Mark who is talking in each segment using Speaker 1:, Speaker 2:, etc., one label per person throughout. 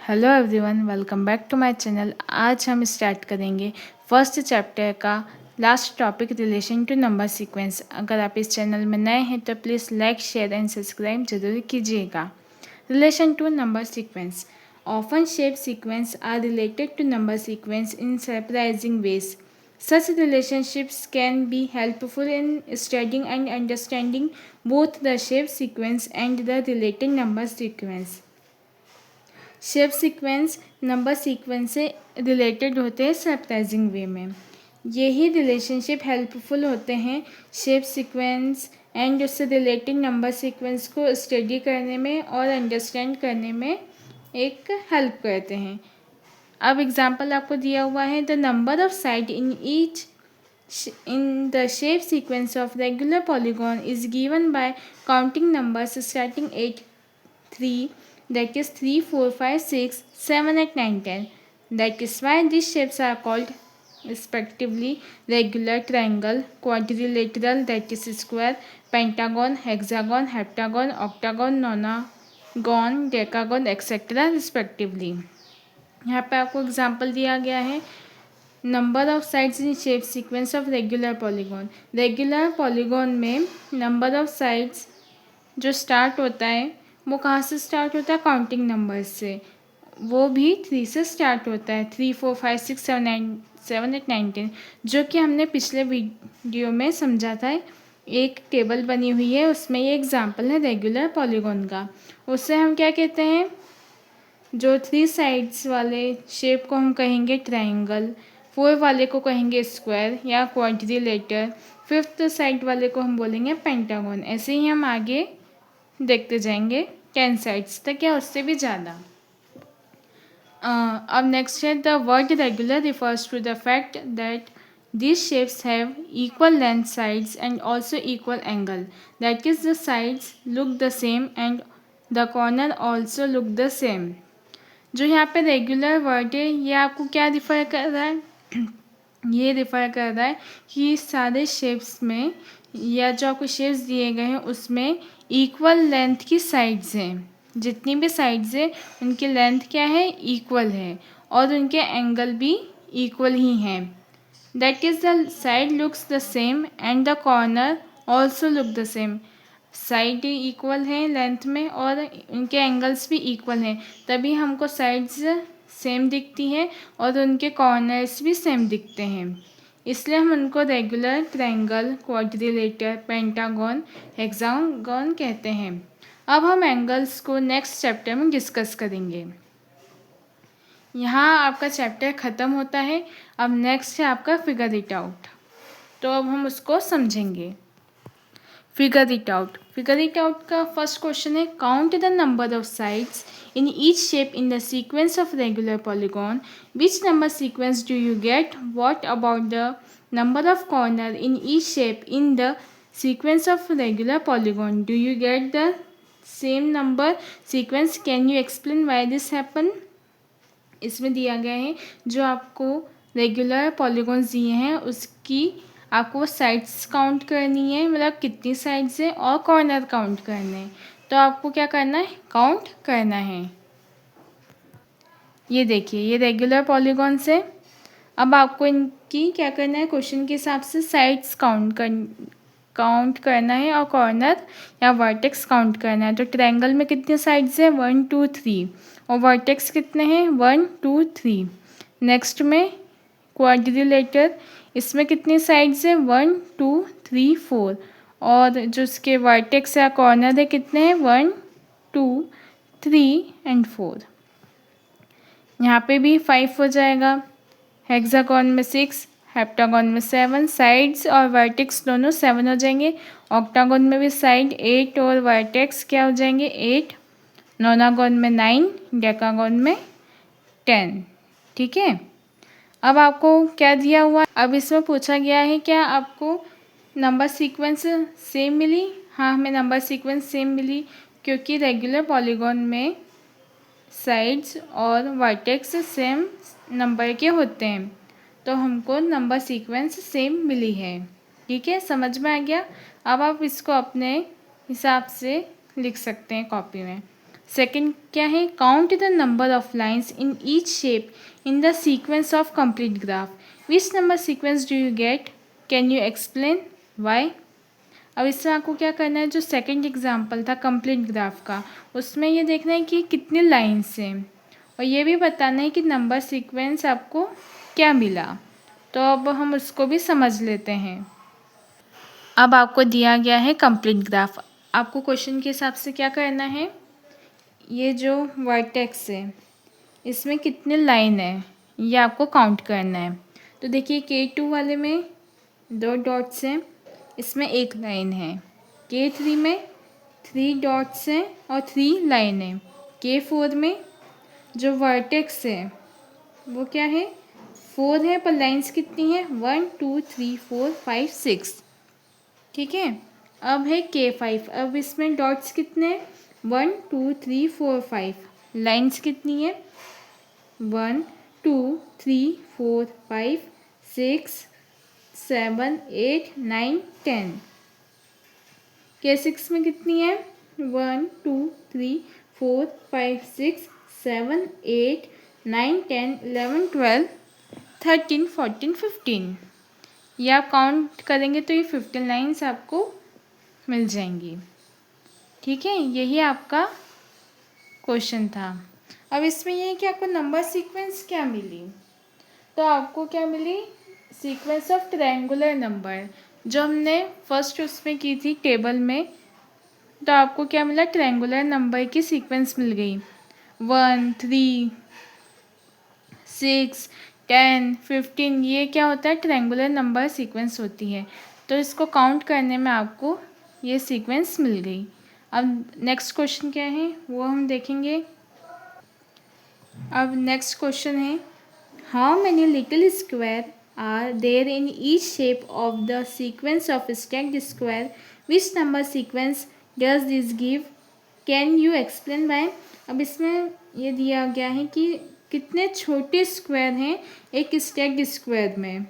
Speaker 1: Hello everyone, welcome back to my channel. आज हम start करेंगे फर्स्ट चैप्टर का last topic relation to number sequence. अगर आप इस चैनल में नए हैं तो please like share and subscribe जरूर कीजिएगा। Relation to number sequence. Often shape sequence are related to number sequence in surprising ways. Such relationships can be helpful in studying and understanding both the shape sequence and the related number sequence. Shape sequence number sequence से related होते हैं surprising वे में। यही relationship helpful होते हैं shape sequence and उससे related number sequence को study करने में और अंडरस्टैंड करने में एक हेल्प करते हैं। अब एग्जांपल आपको दिया हुआ है, the number of side in the shape sequence of regular polygon is given by counting numbers starting at 3, that is 3, 4, 5, 6, 7, 8, 9, 10. That is why these shapes are called respectively regular, triangle, quadrilateral, that is square, pentagon, hexagon, heptagon, octagon, nonagon, decagon, etc. respectively. यहाँ पे आपको example दिया गया है, number of sides in shape sequence of regular polygon. Regular polygon में number of sides जो start होता है वो कहाँ से स्टार्ट होता है, काउंटिंग नंबर से। वो भी 3 से स्टार्ट होता है, 3, 4, 5, 6, 7, 8, 9, 10, जो कि हमने पिछले वीडियो में समझा था। एक टेबल बनी हुई है, उसमें ये एग्जांपल है रेगुलर पॉलीगॉन का। उससे हम क्या कहते हैं, जो 3 साइड्स वाले शेप को हम कहेंगे ट्राइंगल, 4 वाले को कहेंगे स्क्वायर या क्वाड्रिलेटर, 5th साइड वाले को हम बोलेंगे पेंटागन। ऐसे ही हम आगे देखते जाएंगे 10 साइड्स तक या उससे भी ज़्यादा। अब नेक्स्ट है, the word regular refers to the fact that these shapes have equal length sides and also equal angle, that is the sides look the same and the corner also look the same. जो यहाँ पे regular word है ये आपको क्या refer कर रहा है, ये रिफ़र कर रहा है कि सारे शेप्स में या जो आपको शेप्स दिए गए हैं उसमें इक्वल लेंथ की साइड्स हैं। जितनी भी साइड्स हैं उनकी लेंथ क्या है, इक्वल है, और उनके एंगल भी इक्वल ही हैं। That is the side looks the same and the corner also look the same. Side equal है लेंथ में और उनके एंगल्स भी इक्वल हैं, तभी हमको साइड्स सेम दिखती हैं और उनके कॉर्नर्स भी सेम दिखते हैं। इसलिए हम उनको regular, triangle, quadrilateral, pentagon, hexagon कहते हैं। अब हम एंगल्स को नेक्स्ट चैप्टर में डिस्कस करेंगे। यहाँ आपका चैप्टर ख़त्म होता है। अब नेक्स्ट है आपका फिगर इट आउट, तो अब हम उसको समझेंगे। Figure it out. Figure it out का फर्स्ट क्वेश्चन है, count the number of sides in each shape in the sequence of regular polygon. Which number sequence do you get? What about the number of corner in each shape in the sequence of regular polygon? Do you get the same number sequence? Can you explain why this happen? इसमें दिया गया है जो आपको regular polygons दिए हैं उसकी आपको साइड्स काउंट करनी है, मतलब कितनी साइड्स है, और कॉर्नर काउंट करने हैं। तो आपको क्या करना है, काउंट करना है। ये देखिए ये रेगुलर पॉलीगॉन्स है। अब आपको इनकी क्या करना है, क्वेश्चन के हिसाब से साइड्स काउंट करना है और कॉर्नर या वर्टेक्स काउंट करना है। तो ट्रायंगल में कितने साइड्स है, 1, 2, 3, और वर्टेक्स कितने हैं, 1, 2, 3। नेक्स्ट में क्वाड्रिलेटर, इसमें कितनी साइड्स है, 1, 2, 3, 4, और जो इसके वर्टेक्स या कॉर्नर है कितने हैं, 1, 2, 3 एंड 4। यहाँ पे भी 5 हो जाएगा। हेक्सागन में 6, हेप्टागन में 7, साइड्स और वर्टेक्स दोनों 7 हो जाएंगे। ऑक्टागन में भी साइड 8 और वर्टेक्स क्या हो जाएंगे, 8। नोनागन में 9, डेकागन में 10। ठीक है। अब आपको क्या दिया हुआ, अब इसमें पूछा गया है क्या आपको नंबर सीक्वेंस सेम मिली। हाँ, हमें नंबर सीक्वेंस सेम मिली क्योंकि रेगुलर पॉलीगॉन में साइड्स और वर्टेक्स सेम नंबर के होते हैं, तो हमको नंबर सीक्वेंस सेम मिली है। ठीक है, समझ में आ गया। अब आप इसको अपने हिसाब से लिख सकते हैं कॉपी में। सेकंड क्या है, count the number of lines in each shape in the sequence of complete graph, which number sequence do you get, can you explain why. अब इसमें आपको क्या करना है, जो सेकंड एग्जाम्पल था कंप्लीट ग्राफ का, उसमें ये देखना है कि कितने लाइन्स हैं और ये भी बताना है कि नंबर सीक्वेंस आपको क्या मिला। तो अब हम उसको भी समझ लेते हैं। अब आपको दिया गया है कंप्लीट ग्राफ। आपको क्वेश्चन के हिसाब से क्या करना है, ये जो वर्टेक्स है इसमें कितने लाइन है ये आपको काउंट करना है। तो देखिए K2 वाले में 2 डॉट्स हैं, इसमें 1 लाइन है। K3 में 3 डॉट्स हैं और 3 लाइन है। K4 में जो वर्टेक्स है वो क्या है, 4 है, पर लाइन्स कितनी है, 1 2 3 4 5 6। ठीक है। अब है K5, अब इसमें डॉट्स कितने, 1 2 3 4 5, लाइन्स कितनी है, 1 2 3 4 5 6 7 8 9 10। K6 में कितनी है, 1 2 3 4 5 6 7 8 9 10 11 12 13 14 15। ये आप काउंट करेंगे तो ये 15 लाइन्स आपको मिल जाएंगी। ठीक है, यही आपका क्वेश्चन था। अब इसमें ये है कि आपको नंबर सीक्वेंस क्या मिली, तो आपको क्या मिली, सीक्वेंस ऑफ ट्रायंगुलर नंबर, जो हमने फर्स्ट उसमें की थी टेबल में। तो आपको क्या मिला, ट्रायंगुलर नंबर की सीक्वेंस मिल गई, 1 3 6 10 15। ये क्या होता है, ट्रायंगुलर नंबर सीक्वेंस होती है। तो इसको काउंट करने में आपको ये सीक्वेंस मिल गई। अब नेक्स्ट क्वेश्चन क्या है वो हम देखेंगे। अब नेक्स्ट क्वेश्चन है, how many little square are there in each shape of the sequence of stacked square, which number sequence does this give, can you explain by. अब इसमें ये दिया गया है कि कितने छोटे स्क्वायर हैं एक स्टैक्ड स्क्वायर में,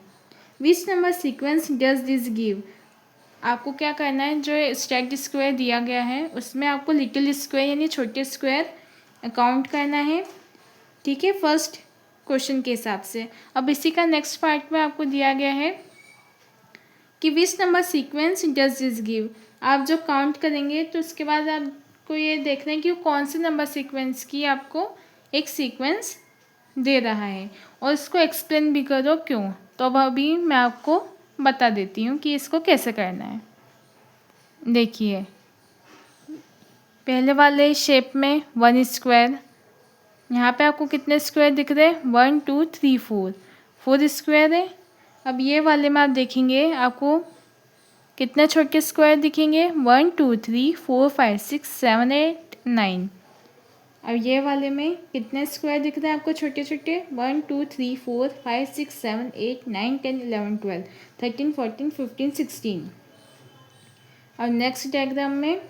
Speaker 1: विच number sequence does this give. आपको क्या करना है, जो स्टैक्ड स्क्वायर दिया गया है उसमें आपको लिटिल स्क्वायर यानी छोटे स्क्वायर काउंट करना है। ठीक है, फर्स्ट क्वेश्चन के हिसाब से। अब इसी का नेक्स्ट पार्ट में आपको दिया गया है कि विच number sequence does this give. आप जब काउंट करेंगे तो उसके बाद आपको ये देखना है कि वो कौन से नंबर सीक्वेंस की आपको एक सीक्वेंस दे रहा है, और इसको एक्सप्लेन भी करो क्यों। तो अब अभी मैं आपको बता देती हूँ कि इसको कैसे करना है। देखिए पहले वाले शेप में 1 स्क्वायर, यहाँ पे आपको कितने स्क्वायर दिख रहे हैं, 1 2 3 4 स्क्वायर है। अब ये वाले में आप देखेंगे आपको कितने छोटे स्क्वायर दिखेंगे, 1 2 3 4 5 6 7 8 9। अब ये वाले में कितने स्क्वायर दिख रहे हैं आपको छोटे छोटे, 1 2 3 4 5 6 7 8 9 10 11 12 13 14 15 16। अब नेक्स्ट डायग्राम में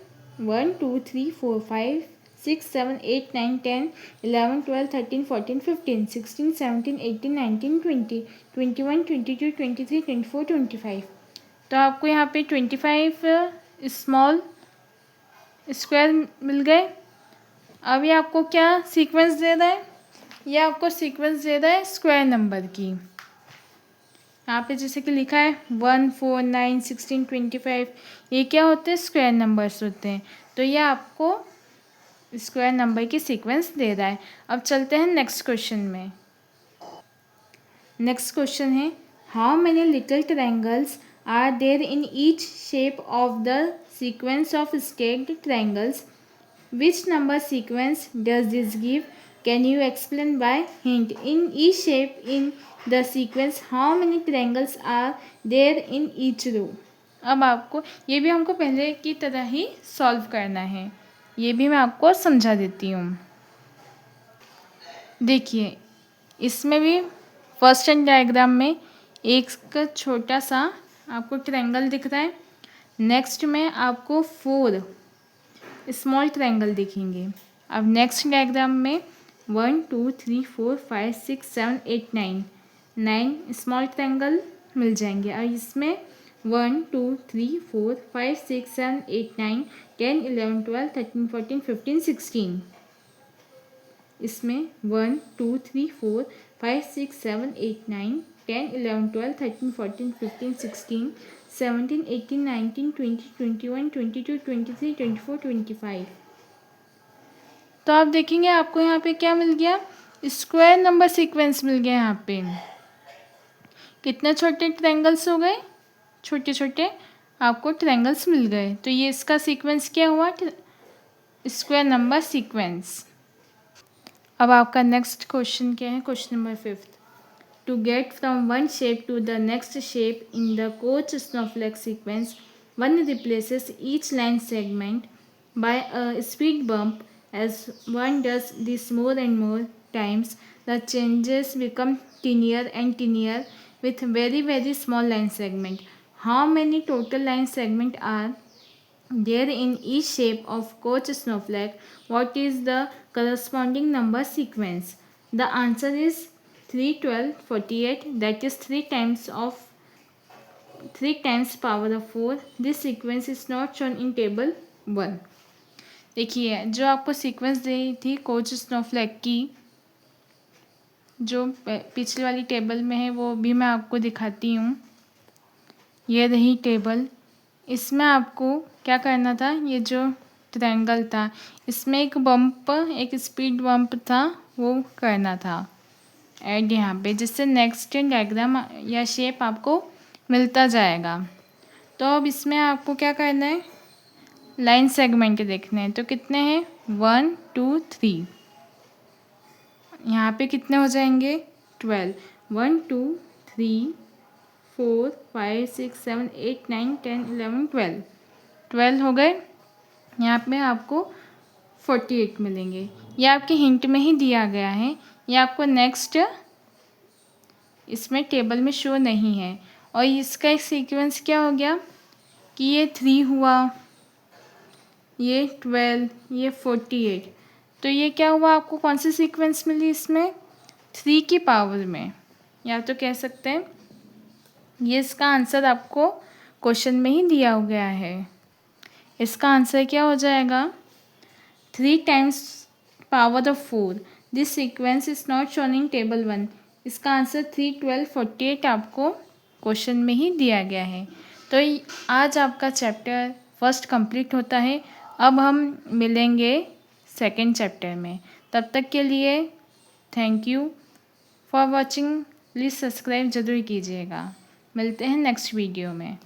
Speaker 1: 1 2 3 4 5 6 7 8 9 10 11 12 13 14 15 16 17 18 19 20 21 22 23 24 25। तो आपको यहाँ पे 25 स्मॉल स्क्वायर मिल गए। अब ये आपको क्या सीक्वेंस दे रहा है, ये आपको सीक्वेंस दे रहा है स्क्वायर नंबर की। यहाँ पे जैसे कि लिखा है 1 4 9 16 25, ये क्या होते हैं, स्क्वायर नंबर्स होते हैं। तो ये आपको स्क्वायर नंबर की सीक्वेंस दे रहा है। अब चलते हैं नेक्स्ट क्वेश्चन में। नेक्स्ट क्वेश्चन है, how many little triangles are there in each shape of the sequence of stacked triangles, which number sequence does this give, can you explain by hint. In each shape in the sequence how many triangles are there in each row. अब आपको ये भी हमको पहले की तरह ही solve करना है, ये भी मैं आपको समझा देती हूँ। देखिए इसमें भी फर्स्ट एंड डायग्राम में एक छोटा सा आपको ट्रायंगल दिख रहा है, नेक्स्ट में आपको 4 स्मॉल ट्रायंगल दिखेंगे। अब नेक्स्ट डायग्राम में 1 2 3 4 5 6 7 8 9 स्मॉल ट्रायंगल मिल जाएंगे। और इसमें 1 2 3 4 5 6 7 8 9 10 11 12 13 14 15 16। इसमें 1 2 3 4 5 6 7 8 9 10 11 12 13 14 15 16 17 18 19 20 21 22 23 24 25। तो आप देखेंगे आपको यहाँ पे क्या मिल गया, स्क्वायर नंबर सीक्वेंस मिल गया। यहाँ पे कितने छोटे ट्रायंगल्स हो गए, छोटे छोटे आपको ट्रायंगल्स मिल गए। तो ये इसका सीक्वेंस क्या हुआ, स्क्वायर नंबर सीक्वेंस। अब आपका नेक्स्ट क्वेश्चन क्या है, question number 5। To get from one shape to the next shape in the Koch snowflake sequence, one replaces each line segment by a speed bump. As one does this more and more times, the changes become tinier and tinier with very very small line segment. How many total line segment are there in each shape of coach snowflake? What is the corresponding number sequence? The answer is 3 12 48, that is 3 times power of 4. This sequence is not shown in table 1. देखिए जो आपको sequence दी थी coach Snowflake की, जो पिछली वाली table में है वो भी मैं आपको दिखाती हूँ। ये रही टेबल, इसमें आपको क्या करना था, ये जो ट्रायंगल था इसमें एक बम्प, एक स्पीड बम्प था, वो करना था ऐड यहाँ पे, जिससे नेक्स्ट डायग्राम या शेप आपको मिलता जाएगा। तो अब इसमें आपको क्या करना है, लाइन सेगमेंट देखने हैं। तो कितने हैं, 1 2 3, यहाँ पे कितने हो जाएंगे 12, 1 2 3 4 5 6 7 8 9 10 11 12, 12 हो गए। यहाँ पे आपको 48 मिलेंगे। ये आपके हिंट में ही दिया गया है, ये आपको नेक्स्ट इसमें टेबल में शो नहीं है। और इसका एक सीक्वेंस क्या हो गया कि ये 3 हुआ, ये 12, ये 48। तो ये क्या हुआ, आपको कौन सी सीक्वेंस मिली इसमें, 3 की पावर में, या तो कह सकते हैं ये इसका आंसर आपको क्वेश्चन में ही दिया गया है। इसका आंसर क्या हो जाएगा, 3 times power of 4. This sequence is not shown in table 1. इसका आंसर 3 12 48 आपको क्वेश्चन में ही दिया गया है। तो आज आपका चैप्टर फर्स्ट कंप्लीट होता है। अब हम मिलेंगे सेकंड चैप्टर में। तब तक के लिए thank you for watching. Please subscribe ज़रूर कीजिएगा। मिलते हैं नेक्स्ट वीडियो में।